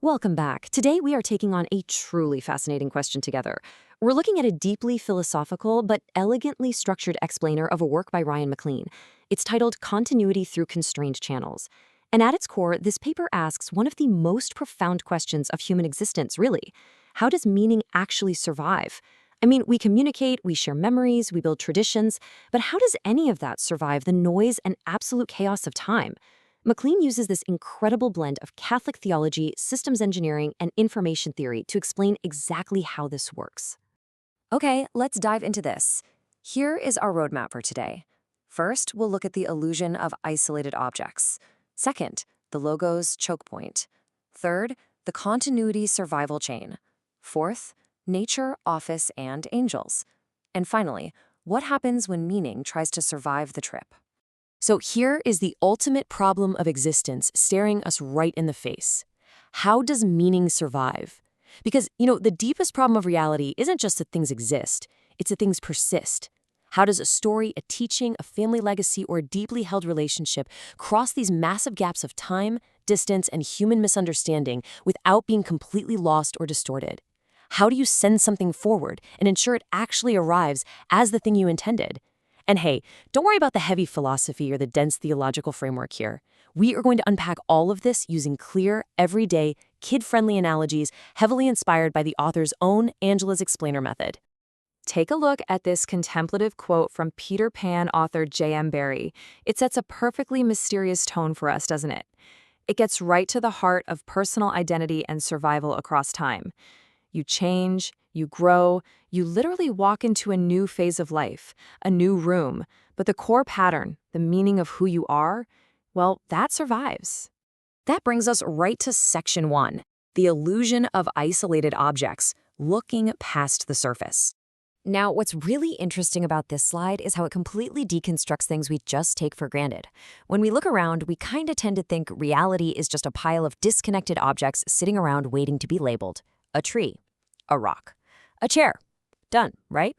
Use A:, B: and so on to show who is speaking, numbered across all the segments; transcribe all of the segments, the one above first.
A: Welcome back. Today we are taking on a truly fascinating question together. We're looking at a deeply philosophical but elegantly structured explainer of a work by Ryan McLean. It's titled Continuity Through Constrained Channels. And at its core, this paper asks one of the most profound questions of human existence, really. How does meaning actually survive? I mean, we communicate, we share memories, we build traditions, but how does any of that survive the noise and absolute chaos of time? McLean uses this incredible blend of Catholic theology, systems engineering, and information theory to explain exactly how this works. Okay, let's dive into this. Here is our roadmap for today. First, we'll look at the illusion of isolated objects. Second, the logo's choke point. Third, the continuity survival chain. Fourth, nature, office, and angels. And finally, what happens when meaning tries to survive the trip? So here is the ultimate problem of existence staring us right in the face. How does meaning survive? Because, the deepest problem of reality isn't just that things exist, it's that things persist. How does a story, a teaching, a family legacy, or a deeply held relationship cross these massive gaps of time, distance, and human misunderstanding without being completely lost or distorted? How do you send something forward and ensure it actually arrives as the thing you intended? And hey, don't worry about the heavy philosophy or the dense theological framework here. We are going to unpack all of this using clear, everyday, kid-friendly analogies heavily inspired by the author's own Angela's Explainer method. Take a look at this contemplative quote from Peter Pan author J.M. Barrie. It sets a perfectly mysterious tone for us, doesn't it? It gets right to the heart of personal identity and survival across time. You change, you grow, you literally walk into a new phase of life, a new room, but the core pattern, the meaning of who you are, well, that survives. That brings us right to section 1, the illusion of isolated objects, looking past the surface. Now, what's really interesting about this slide is how it completely deconstructs things we just take for granted. When we look around, we kind of tend to think reality is just a pile of disconnected objects sitting around waiting to be labeled. A tree, a rock, a chair. Done, right?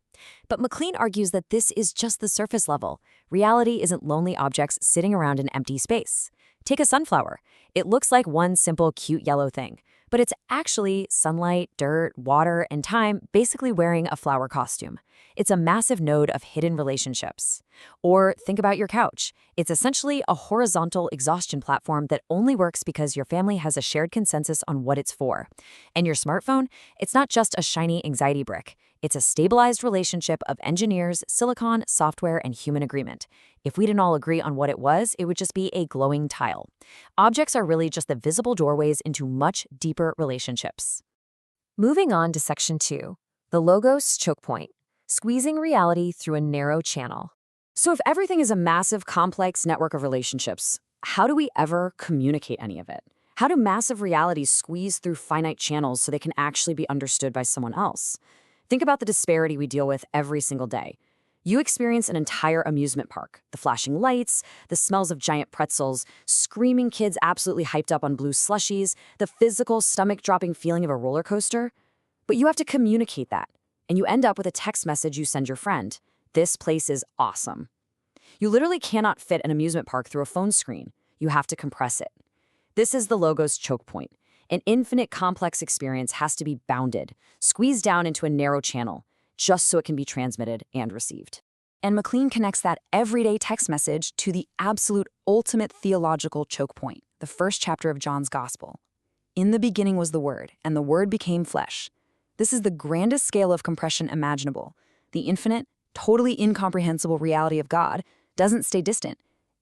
A: But McLean argues that this is just the surface level. Reality isn't lonely objects sitting around in empty space. Take a sunflower. It looks like one simple, cute yellow thing, but it's actually sunlight, dirt, water, and time basically wearing a flower costume. It's a massive node of hidden relationships. Or think about your couch. It's essentially a horizontal exhaustion platform that only works because your family has a shared consensus on what it's for. And your smartphone, it's not just a shiny anxiety brick. It's a stabilized relationship of engineers, silicon, software, and human agreement. If we didn't all agree on what it was, it would just be a glowing tile. Objects are really just the visible doorways into much deeper relationships. Moving on to section 2, the logos choke point, squeezing reality through a narrow channel. So if everything is a massive, complex network of relationships, how do we ever communicate any of it? How do massive realities squeeze through finite channels so they can actually be understood by someone else? Think about the disparity we deal with every single day. You experience an entire amusement park, the flashing lights, the smells of giant pretzels, screaming kids absolutely hyped up on blue slushies, the physical stomach-dropping feeling of a roller coaster. But you have to communicate that, and you end up with a text message you send your friend. This place is awesome. You literally cannot fit an amusement park through a phone screen. You have to compress it. This is the logo's choke point. An infinite complex experience has to be bounded, squeezed down into a narrow channel, just so it can be transmitted and received. And McLean connects that everyday text message to the absolute ultimate theological choke point, the first chapter of John's Gospel. In the beginning was the Word, and the Word became flesh. This is the grandest scale of compression imaginable. The infinite, totally incomprehensible reality of God doesn't stay distant.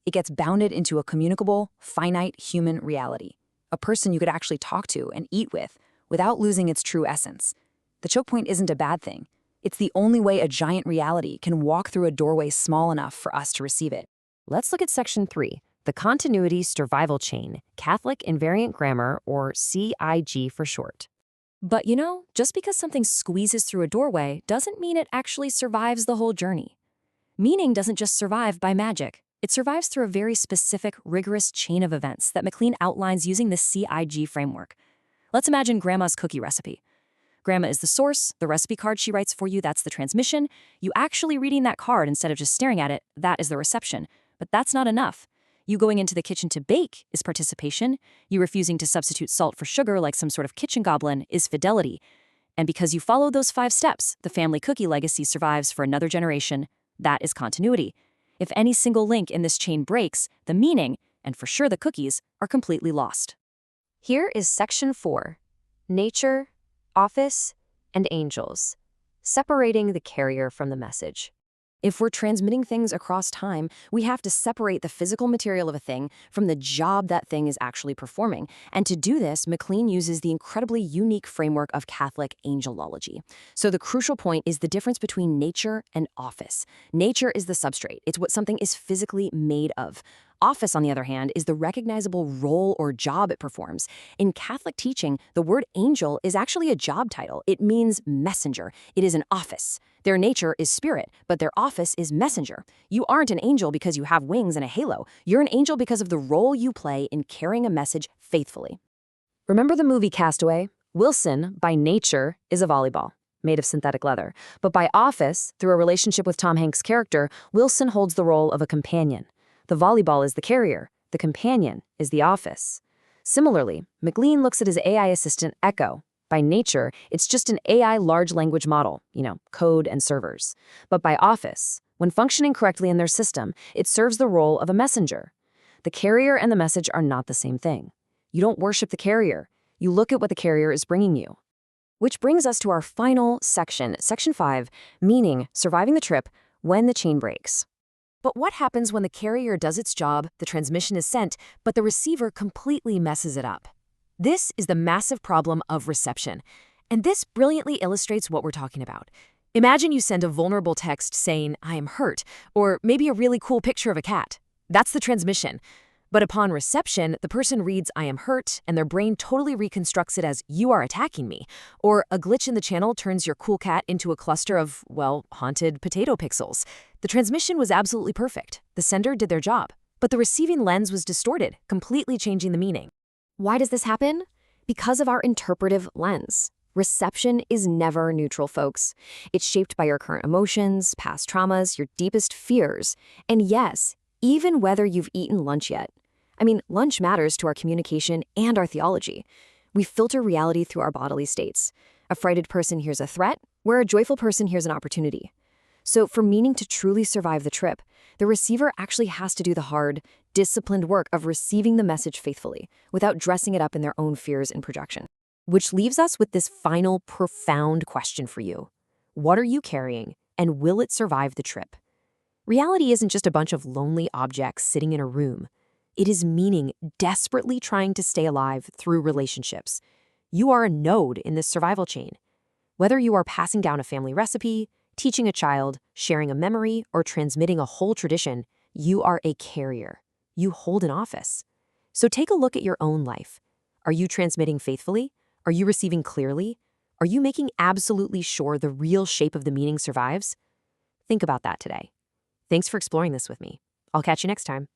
A: It gets bounded into a communicable, finite human reality. A person you could actually talk to and eat with without losing its true essence. The choke point isn't a bad thing. It's the only way a giant reality can walk through a doorway small enough for us to receive it. Let's look at section 3, the continuity survival chain, Catholic invariant grammar, or CIG for short. But just because something squeezes through a doorway doesn't mean it actually survives the whole journey. Meaning doesn't just survive by magic. It survives through a very specific, rigorous chain of events that McLean outlines using the CIG framework. Let's imagine Grandma's cookie recipe. Grandma is the source, the recipe card she writes for you, that's the transmission. You actually reading that card instead of just staring at it, that is the reception. But that's not enough.
B: You going into the kitchen to bake is participation. You refusing to substitute salt for sugar like some sort of kitchen goblin is fidelity. And because you follow those 5 steps, the family cookie legacy survives for another generation. That is continuity. If any single link in this chain breaks, the meaning, and for sure the cookies, are completely lost.
A: Here is Section 4, Nature, Office, and Angels, separating the carrier from the message. If we're transmitting things across time, we have to separate the physical material of a thing from the job that thing is actually performing. And to do this, MacLean uses the incredibly unique framework of Catholic angelology. So the crucial point is the difference between nature and office. Nature is the substrate. It's what something is physically made of. Office, on the other hand, is the recognizable role or job it performs. In Catholic teaching, the word angel is actually a job title. It means messenger. It is an office. Their nature is spirit, but their office is messenger. You aren't an angel because you have wings and a halo. You're an angel because of the role you play in carrying a message faithfully. Remember the movie Castaway? Wilson, by nature, is a volleyball made of synthetic leather. But by office, through a relationship with Tom Hanks' character, Wilson holds the role of a companion. The volleyball is the carrier. The companion is the office. Similarly, MacLean looks at his AI assistant, Echo. By nature, it's just an AI large language model, code and servers. But by office, when functioning correctly in their system, it serves the role of a messenger. The carrier and the message are not the same thing. You don't worship the carrier. You look at what the carrier is bringing you. Which brings us to our final section, Section 5, meaning surviving the trip when the chain breaks. But what happens when the carrier does its job, the transmission is sent, but the receiver completely messes it up? This is the massive problem of reception. And this brilliantly illustrates what we're talking about. Imagine you send a vulnerable text saying, "I am hurt," or maybe a really cool picture of a cat. That's the transmission. But upon reception, the person reads, "I am hurt," and their brain totally reconstructs it as, "You are attacking me." Or a glitch in the channel turns your cool cat into a cluster of, haunted potato pixels. The transmission was absolutely perfect. The sender did their job. But the receiving lens was distorted, completely changing the meaning. Why does this happen? Because of our interpretive lens. Reception is never neutral, folks. It's shaped by your current emotions, past traumas, your deepest fears. And yes, even whether you've eaten lunch yet. Lunch matters to our communication and our theology. We filter reality through our bodily states. A frightened person hears a threat, where a joyful person hears an opportunity. So for meaning to truly survive the trip, the receiver actually has to do the hard, disciplined work of receiving the message faithfully, without dressing it up in their own fears and projection. Which leaves us with this final, profound question for you. What are you carrying, and will it survive the trip? Reality isn't just a bunch of lonely objects sitting in a room. It is meaning desperately trying to stay alive through relationships. You are a node in this survival chain. Whether you are passing down a family recipe, teaching a child, sharing a memory, or transmitting a whole tradition, you are a carrier. You hold an office. So take a look at your own life. Are you transmitting faithfully? Are you receiving clearly? Are you making absolutely sure the real shape of the meaning survives? Think about that today. Thanks for exploring this with me. I'll catch you next time.